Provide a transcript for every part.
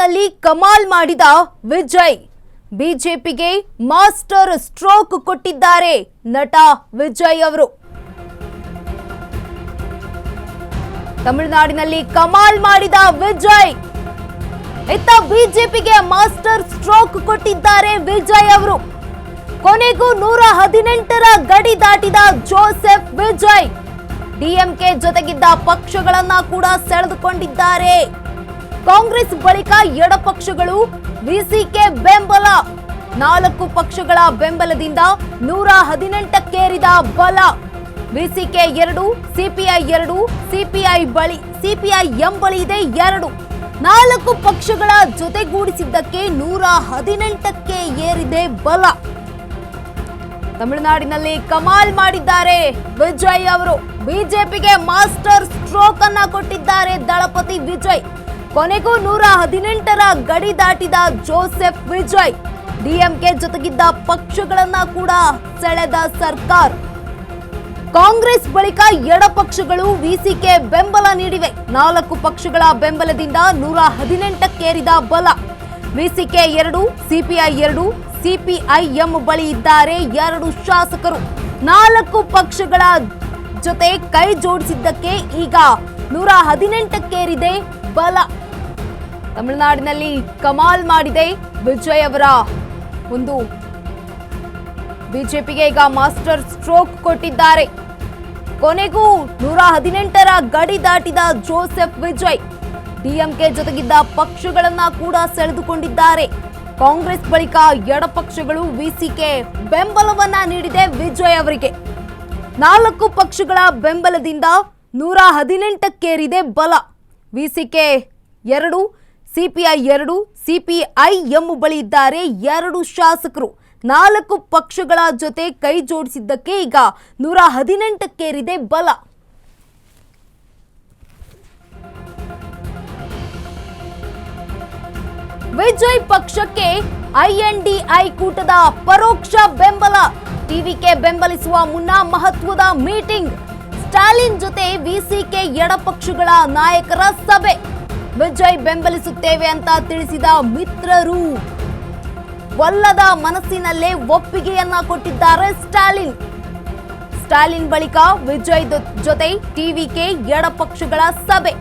ತಮಿಳುನಾಡಿನಲ್ಲಿ ಕಮಾಲ್ ಮಾಡಿದ ವಿಜಯ್. ಬಿಜೆಪಿಗೆ ಮಾಸ್ಟರ್ ಸ್ಟ್ರೋಕ್ ಕೊಟ್ಟಿದ್ದಾರೆ ನಟ ವಿಜಯ್ ಅವರು. ತಮಿಳುನಾಡಿನಲ್ಲಿ ಕಮಾಲ್ ಮಾಡಿದ ವಿಜಯ್. ಇತ್ತ ಬಿಜೆಪಿಗೆ ಮಾಸ್ಟರ್ ಸ್ಟ್ರೋಕ್ ಕೊಟ್ಟಿದ್ದಾರೆ ವಿಜಯ್ ಅವರು. ಕೊನೆಗೂ 118ರ ಗಡಿ ದಾಟಿದ ಜೋಸೆಫ್ ವಿಜಯ್. ಡಿಎಂಕೆ ಜೊತೆಗಿದ್ದ ಪಕ್ಷಗಳನ್ನ ಕೂಡ ಸೆಳೆದುಕೊಂಡಿದ್ದಾರೆ. ಕಾಂಗ್ರೆಸ್ ಬಳಿಕ ಎಡಪಕ್ಷಗಳು ವಿಸಿಕೆ ಬೆಂಬಲ. 4 ಪಕ್ಷಗಳ ಬೆಂಬಲದಿಂದ 118ಕ್ಕೇರಿದ ಬಲ. ವಿಸಿಕೆ 2, ಸಿಪಿಐ 2, ಸಿಪಿಐಎಂ ಬಳಿ ಇದೆ 2. 4 ಪಕ್ಷಗಳ ಜೊತೆಗೂಡಿಸಿದ್ದಕ್ಕೆ 118ಕ್ಕೆ ಏರಿದೆ ಬಲ. ತಮಿಳುನಾಡಿನಲ್ಲಿ ಕಮಾಲ್ ಮಾಡಿದ್ದಾರೆ ವಿಜಯ್ ಅವರು. ಬಿಜೆಪಿಗೆ ಮಾಸ್ಟರ್ ಸ್ಟ್ರೋಕ್ ಅನ್ನ ಕೊಟ್ಟಿದ್ದಾರೆ ದಳಪತಿ ವಿಜಯ್. ಕೊನೆಗೂ 118ರ ಗಡಿ ದಾಟಿದ ಜೋಸೆಫ್ ವಿಜಯ್. ಡಿಎಂಕೆ ಜೊತೆಗಿದ್ದ ಪಕ್ಷಗಳನ್ನ ಕೂಡ ಸೆಳೆದ ಸರ್ಕಾರ. ಕಾಂಗ್ರೆಸ್ ಬಳಿಕ ಎಡಪಕ್ಷಗಳು ವಿಸಿಕೆ ಬೆಂಬಲ ನೀಡಿವೆ. 4 ಪಕ್ಷಗಳ ಬೆಂಬಲದಿಂದ 118ಕ್ಕೇರಿದ ಬಲ. ವಿಸಿಕೆ 2, ಸಿಪಿಐ 2, ಸಿಪಿಐಎಂ ಬಳಿ ಇದ್ದಾರೆ 2 ಶಾಸಕರು. 4 ಪಕ್ಷಗಳ ಜೊತೆ ಕೈ ಜೋಡಿಸಿದ್ದಕ್ಕೆ ಈಗ 118ಕ್ಕೇರಿದೆ ಬಲ. ತಮಿಳುನಾಡಿನಲ್ಲಿ ಕಮಾಲ್ ಮಾಡಿದೆ ವಿಜಯ್ ಅವರ ಒಂದು ಬಿಜೆಪಿಗೆ ಈಗ ಮಾಸ್ಟರ್ ಸ್ಟ್ರೋಕ್ ಕೊಟ್ಟಿದ್ದಾರೆ. ಕೊನೆಗೂ 118ರ ಗಡಿ ದಾಟಿದ ಜೋಸೆಫ್ ವಿಜಯ್. ಡಿಎಂಕೆ ಜೊತೆಗಿದ್ದ ಪಕ್ಷಗಳನ್ನ ಕೂಡ ಸೆಳೆದುಕೊಂಡಿದ್ದಾರೆ. ಕಾಂಗ್ರೆಸ್ ಬಳಿಕ ಎಡಪಕ್ಷಗಳು ವಿಸಿಕೆ ಬೆಂಬಲವನ್ನ ನೀಡಿದೆ ವಿಜಯ್ ಅವರಿಗೆ. 4 ಪಕ್ಷಗಳ ಬೆಂಬಲದಿಂದ 118ಕ್ಕೇರಿದೆ ಬಲ. ವಿಸಿಕೆ 2, ಸಿಪಿಐ 2, ಸಿಪಿಐಎಂ ಬಳಿ ಇದ್ದಾರೆ 2 ಶಾಸಕರು. 4 ಪಕ್ಷಗಳ ಜೊತೆ ಕೈ ಜೋಡಿಸಿದ್ದಕ್ಕೆ ಈಗ 118ಕ್ಕೇರಿದೆ ಬಲ. ವಿಜಯ್ ಪಕ್ಷಕ್ಕೆ ಐಎನ್ಡಿಐ ಕೂಟದ ಪರೋಕ್ಷ ಬೆಂಬಲ. ಟಿವಿಕೆ ಬೆಂಬಲಿಸುವ ಮುನ್ನ ಮಹತ್ವದ ಮೀಟಿಂಗ್. ಸ್ಟಾಲಿನ್ ಜೊತೆ ವಿಸಿಕೆ ಎಡಪಕ್ಷಗಳ ನಾಯಕರ ಸಭೆ. ವಿಜಯ್ ಬೆಂಬಲಿಸುತ್ತೇವೆ ಅಂತ ತಿಳಿಸಿದ ಮಿತ್ರರು. ಒಲ್ಲದ ಮನಸ್ಸಿನಲ್ಲೇ ಒಪ್ಪಿಗೆಯನ್ನ ಕೊಟ್ಟಿದ್ದಾರೆ ಸ್ಟಾಲಿನ್. ಸ್ಟಾಲಿನ್ ಬಳಿಕ ವಿಜಯ್ ಜೊತೆ ಟಿವಿಕೆ ಎಡಪಕ್ಷಗಳ ಸಭೆ.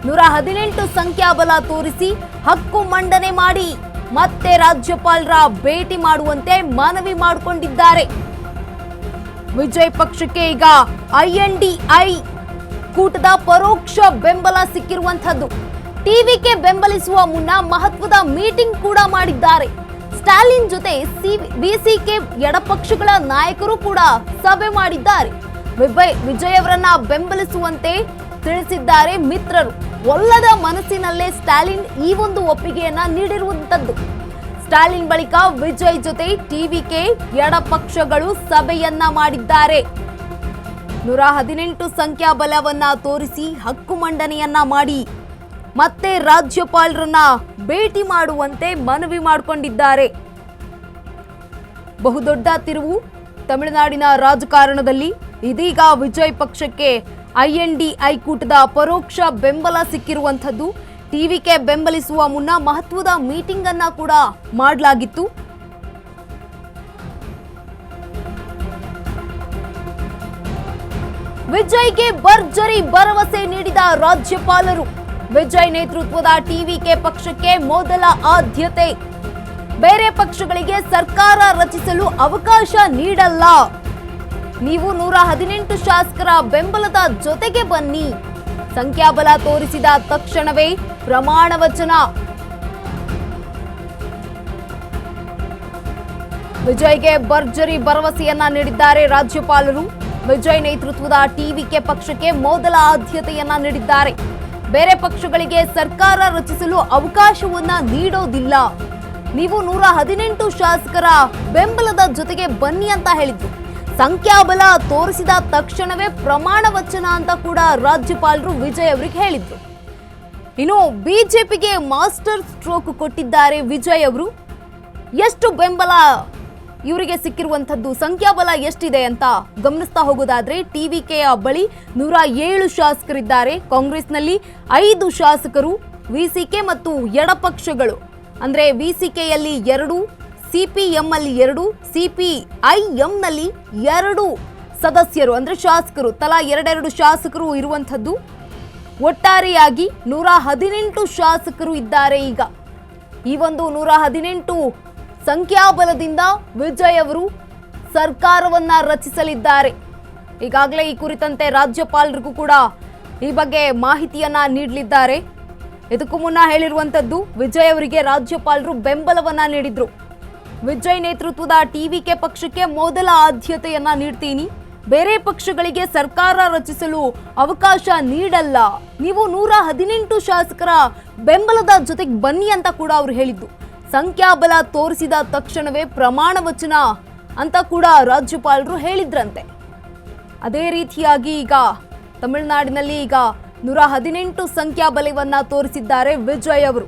118 ಸಂಖ್ಯಾಬಲ ತೋರಿಸಿ ಹಕ್ಕು ಮಂಡನೆ ಮಾಡಿ ಮತ್ತೆ ರಾಜ್ಯಪಾಲರ ಭೇಟಿ ಮಾಡುವಂತೆ ಮನವಿ ಮಾಡಿಕೊಂಡಿದ್ದಾರೆ. ವಿಜಯ್ ಪಕ್ಷಕ್ಕೆ ಈಗ ಐಎನ್ಡಿಐ ಕೂಟದ ಪರೋಕ್ಷ ಬೆಂಬಲ ಸಿಕ್ಕಿರುವಂತದ್ದು. ಟಿವಿಕೆ ಬೆಂಬಲಿಸುವ ಮುನ್ನ ಮಹತ್ವದ ಮೀಟಿಂಗ್ ಕೂಡ ಮಾಡಿದ್ದಾರೆ. ಸ್ಟಾಲಿನ್ ಜೊತೆ ವಿಸಿಕೆ ಎಡಪಕ್ಷಗಳ ನಾಯಕರು ಕೂಡ ಸಭೆ ಮಾಡಿದ್ದಾರೆ. ವಿಜಯ್ ಅವರನ್ನ ಬೆಂಬಲಿಸುವಂತೆ ತಿಳಿಸಿದ್ದಾರೆ ಮಿತ್ರರು. ಒಲ್ಲದ ಮನಸ್ಸಿನಲ್ಲೇ ಸ್ಟಾಲಿನ್ ಈ ಒಂದು ಒಪ್ಪಿಗೆಯನ್ನ ನೀಡಿರುವಂತದ್ದು. ಸ್ಟಾಲಿನ್ ಬಳಿಕ ವಿಜಯ್ ಜೊತೆ ಟಿವಿಕೆ ಎಡಪಕ್ಷಗಳು ಸಭೆಯನ್ನ ಮಾಡಿದ್ದಾರೆ. 118 ಸಂಖ್ಯಾಬಲವನ್ನ ತೋರಿಸಿ ಹಕ್ಕು ಮಂಡನೆಯನ್ನ ಮಾಡಿ ಮತ್ತೆ ರಾಜ್ಯಪಾಲರನ್ನ ಭೇಟಿ ಮಾಡುವಂತೆ ಮನವಿ ಮಾಡಿಕೊಂಡಿದ್ದಾರೆ. ಬಹುದೊಡ್ಡ ತಿರುವು ತಮಿಳುನಾಡಿನ ರಾಜಕಾರಣದಲ್ಲಿ. ಇದೀಗ ವಿಜಯ್ ಪಕ್ಷಕ್ಕೆ ಐಎನ್ಡಿಐ ಕೂಟದ ಪರೋಕ್ಷ ಬೆಂಬಲ ಸಿಕ್ಕಿರುವಂಥದ್ದು. ಟಿವಿಕೆ ಬೆಂಬಲಿಸುವ ಮುನ್ನ ಮಹತ್ವದ ಮೀಟಿಂಗ್ ಅನ್ನ ಕೂಡ ಮಾಡಲಾಗಿತ್ತು. ವಿಜಯ್ಗೆ ಭರ್ಜರಿ ಭರವಸೆ ನೀಡಿದ ರಾಜ್ಯಪಾಲರು. ವಿಜಯ್ ನೇತೃತ್ವದ ಟಿವಿಕೆ ಪಕ್ಷಕ್ಕೆ ಮೊದಲ ಆದ್ಯತೆ. ಬೇರೆ ಪಕ್ಷಗಳಿಗೆ ಸರ್ಕಾರ ರಚಿಸಲು ಅವಕಾಶ ನೀಡಲ್ಲ. ನೀವು 118 ಶಾಸಕರ ಬೆಂಬಲದ ಜೊತೆಗೆ ಬನ್ನಿ. ಸಂಖ್ಯಾಬಲ ತೋರಿಸಿದ ತಕ್ಷಣವೇ ಪ್ರಮಾಣ ವಚನ. ವಿಜಯ್ಗೆ ಭರ್ಜರಿ ಭರವಸೆಯನ್ನ ನೀಡಿದ್ದಾರೆ ರಾಜ್ಯಪಾಲರು. ವಿಜಯ್ ನೇತೃತ್ವದ ಟಿವಿಕೆ ಪಕ್ಷಕ್ಕೆ ಮೊದಲ ಆದ್ಯತೆಯನ್ನ ನೀಡಿದ್ದಾರೆ. ಬೇರೆ ಪಕ್ಷಗಳಿಗೆ ಸರ್ಕಾರ ರಚಿಸಲು ಅವಕಾಶವನ್ನ ನೀಡೋದಿಲ್ಲ. ನೀವು 118 ಶಾಸಕರ ಬೆಂಬಲದ ಜೊತೆಗೆ ಬನ್ನಿ ಅಂತ ಹೇಳಿದ್ರು. ಸಂಖ್ಯಾಬಲ ತೋರಿಸಿದ ತಕ್ಷಣವೇ ಪ್ರಮಾಣ ವಚನ ಅಂತ ಕೂಡ ರಾಜ್ಯಪಾಲರು ವಿಜಯ್ ಅವರಿಗೆ ಹೇಳಿದ್ರು. ಇನ್ನು ಬಿಜೆಪಿಗೆ ಮಾಸ್ಟರ್ ಸ್ಟ್ರೋಕ್ ಕೊಟ್ಟಿದ್ದಾರೆ ವಿಜಯ್ ಅವರು. ಎಷ್ಟು ಬೆಂಬಲ ಇವರಿಗೆ ಸಿಕ್ಕಿರುವಂತದ್ದು, ಸಂಖ್ಯಾಬಲ ಎಷ್ಟಿದೆ ಅಂತ ಗಮನಿಸ್ತಾ ಹೋಗೋದಾದ್ರೆ ಟಿವಿಕೆಯ ಬಳಿ 107 ಶಾಸಕರಿದ್ದಾರೆ. ಕಾಂಗ್ರೆಸ್ನಲ್ಲಿ 5 ಶಾಸಕರು, ವಿಸಿಕೆ ಮತ್ತು ಎಡಪಕ್ಷಗಳು ಅಂದ್ರೆ ವಿಸಿಕೆಯಲ್ಲಿ 2, ಸಿಪಿಎಂ ಅಲ್ಲಿ 2, ಸಿಪಿಐಎಂ ನಲ್ಲಿ 2 ಸದಸ್ಯರು ಅಂದ್ರೆ ಶಾಸಕರು, ತಲಾ 2 ಶಾಸಕರು ಇರುವಂಥದ್ದು. ಒಟ್ಟಾರೆಯಾಗಿ 118 ಶಾಸಕರು ಇದ್ದಾರೆ. ಈಗ ಈ ಒಂದು 118 ಸಂಖ್ಯಾಬಲದಿಂದ ವಿಜಯ್ ಅವರು ಸರ್ಕಾರವನ್ನ ರಚಿಸಲಿದ್ದಾರೆ. ಈಗಾಗಲೇ ಈ ಕುರಿತಂತೆ ರಾಜ್ಯಪಾಲರಿಗೂ ಕೂಡ ಈ ಬಗ್ಗೆ ಮಾಹಿತಿಯನ್ನ ನೀಡಲಿದ್ದಾರೆ. ಇದಕ್ಕೂ ಮುನ್ನ ಹೇಳಿರುವಂತದ್ದು, ವಿಜಯ್ ಅವರಿಗೆ ರಾಜ್ಯಪಾಲರು ಬೆಂಬಲವನ್ನ ನೀಡಿದ್ರು. ವಿಜಯ್ ನೇತೃತ್ವದ ಟಿವಿಕೆ ಪಕ್ಷಕ್ಕೆ ಮೊದಲ ಆದ್ಯತೆಯನ್ನ ನೀಡ್ತೀನಿ, ಬೇರೆ ಪಕ್ಷಗಳಿಗೆ ಸರ್ಕಾರ ರಚಿಸಲು ಅವಕಾಶ ನೀಡಲ್ಲ, ನೀವು 118 ಶಾಸಕರ ಬೆಂಬಲದ ಜೊತೆಗೆ ಬನ್ನಿ ಅಂತ ಕೂಡ ಅವರು ಹೇಳಿದ್ದು. ಸಂಖ್ಯಾಬಲ ತೋರಿಸಿದ ತಕ್ಷಣವೇ ಪ್ರಮಾಣ ವಚನ ಅಂತ ಕೂಡ ರಾಜ್ಯಪಾಲರು ಹೇಳಿದ್ರಂತೆ. ಅದೇ ರೀತಿಯಾಗಿ ಈಗ ತಮಿಳುನಾಡಿನಲ್ಲಿ ಈಗ 118 ಸಂಖ್ಯಾಬಲವನ್ನ ತೋರಿಸಿದ್ದಾರೆ ವಿಜಯ್ ಅವರು.